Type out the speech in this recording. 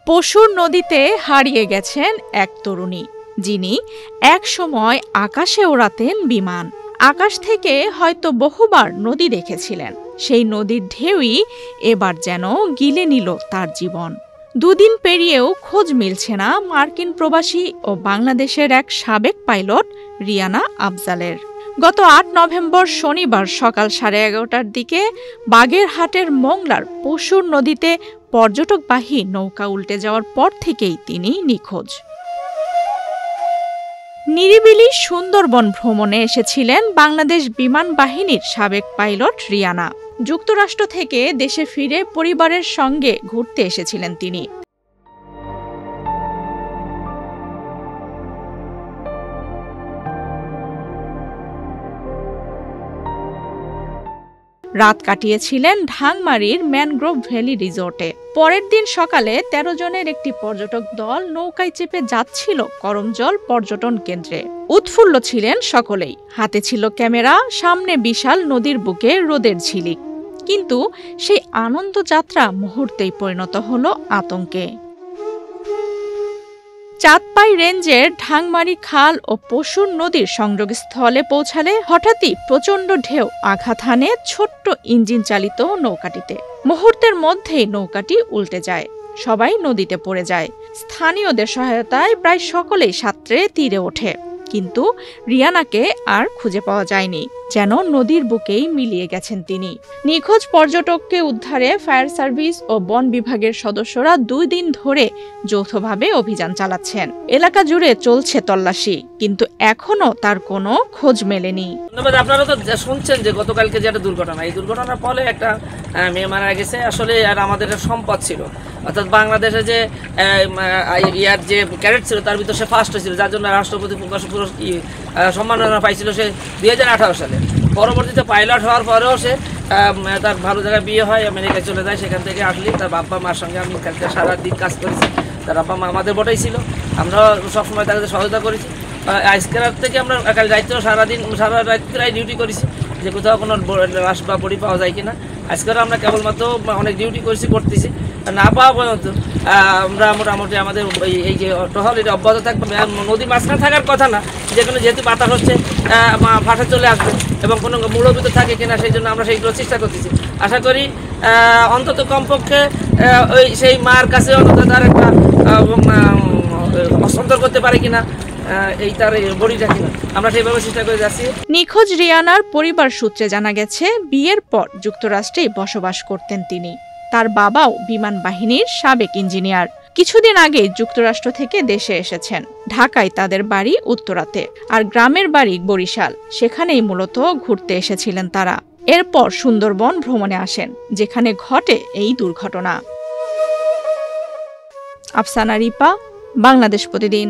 পশুর নদীতে হারিয়ে গেছেন এক তরুণী, যিনি একসময় আকাশে ওড়াতেন বিমান। আকাশ থেকে হয়তো বহুবার নদী দেখেছিলেন। সেই নদীর ঢেউই এবার যেন গিলে নিল তার জীবন। দুদিন পেরিয়েও খোঁজ মিলছে না মার্কিন প্রবাসী ও বাংলাদেশের এক সাবেক পাইলট রিয়ানা আফজালের। গত ৮ নভেম্বর শনিবার সকাল 11:30টার দিকে বাগেরহাটের মোংলার পশুর নদীতে পর্যটকবাহী নৌকা উল্টে যাওয়ার পর থেকেই তিনি নিখোঁজ। নিরিবিলি সুন্দরবন ভ্রমণে এসেছিলেন বাংলাদেশ বিমান বাহিনীর সাবেক পাইলট রিয়ানা। যুক্তরাষ্ট্র থেকে দেশে ফিরে পরিবারের সঙ্গে ঘুরতে এসেছিলেন তিনি। রাত কাটিয়েছিলেন ঢাংমারীর ম্যানগ্রোভ ভ্যালি রিসোর্টে। পরের দিন সকালে 13 জনের একটি পর্যটক দল নৌকায় চেপে যাচ্ছিল করমজল পর্যটন কেন্দ্রে। উৎফুল্ল ছিলেন সকলেই, হাতে ছিল ক্যামেরা, সামনে বিশাল নদীর বুকে রোদের ঝিলিক। কিন্তু সেই আনন্দ যাত্রা মুহূর্তেই পরিণত হলো আতঙ্কে। চাঁদপাই রেঞ্জের ঢাংমারী খাল ও পশুর নদীর সংযোগস্থলে পৌঁছালে হঠাৎই প্রচণ্ড ঢেউ আঘাত হানে ছোট্ট ইঞ্জিন চালিত নৌকাটিতে। মুহূর্তের মধ্যেই নৌকাটি উল্টে যায়, সবাই নদীতে পড়ে যায়। স্থানীয়দের সহায়তায় প্রায় সকলেই সাঁতরে তীরে ওঠে, কিন্তু রিয়ানাকে আর খুঁজে পাওয়া যায়নি। যেন নদীর বুকেই মিলিয়ে গেছেন তিনি। নিখোঁজ পর্যটককে উদ্ধারে ফায়ার সার্ভিস ও বন বিভাগের সদস্যরা 2 দিন ধরে যৌথভাবে অভিযান চালাচ্ছেন। এলাকা জুড়ে চলছে তল্লাশি, কিন্তু এখনো তার কোনো খোঁজ মেলেনি। আপনারা তো শুনছেন যে গতকালকে যে একটা দুর্ঘটনা, এই দুর্ঘটনার ফলে একটা মেয়ে মারা গেছে। আসলে আর আমাদের সম্পদ ছিল, অর্থাৎ বাংলাদেশে যে ইয়ার যে ক্যাডেট ছিল তার ভিতরে সে ফার্স্ট হয়েছিল, যার জন্য রাষ্ট্রপতি সম্মাননা পাইছিল সে 2018 সালে। পরবর্তীতে পাইলট হওয়ার পরেও সে তার ভালো জায়গায় বিয়ে হয়, আমেরিকায় চলে যায়। সেখান থেকে আসলে তার বাবা মার সঙ্গে আমি কালকে সারাদিন কাজ করেছি। তার বাবা মা আমাদের বটেই ছিল, আমরা সবসময় তাকে সহায়তা করেছি। আজকের থেকে আমরা কাল রাত্রেও সারা রাত্রে ডিউটি করেছি যে কোথাও কোনো লাশ বা বডি পাওয়া যায় কিনা। আজকের আমরা কেবলমাত্র অনেক ডিউটি করতেছি, না পাওয়া পর্যন্ত আমরা মোটামুটি আমাদের এই যে টহল এটা অব্যাহত থাকবে। নদীর মাঝখানে থাকার কথা না, যেহেতু বাতাস হচ্ছে ভাটা চলে আসবে এবং কোনো মূলবিত থাকে কিনা, সেই জন্য আমরা সেইগুলো চেষ্টা করতেছি। আশা করি অন্তত কমপক্ষে ওই সেই মার কাছে অন্তত তার একটা হস্তান্তর করতে পারে কিনা, এই তার বডিটা কিনা, আমরা সেইভাবে চেষ্টা করে যাচ্ছি। নিখোঁজ রিয়ানার পরিবার সূত্রে জানা গেছে, বিয়ের পর যুক্তরাষ্ট্রেই বসবাস করতেন তিনি। তার বাবাও বিমান বাহিনীর সাবেক ইঞ্জিনিয়ার। কিছুদিন আগে যুক্তরাষ্ট্র থেকে দেশে এসেছেন। ঢাকায় তাদের বাড়ি উত্তরাতে, আর গ্রামের বাড়ি বরিশাল। সেখানেই মূলত ঘুরতে এসেছিলেন তারা। এরপর সুন্দরবন ভ্রমণে আসেন, যেখানে ঘটে এই দুর্ঘটনা। আফসানা রিপা, বাংলাদেশ প্রতিদিন।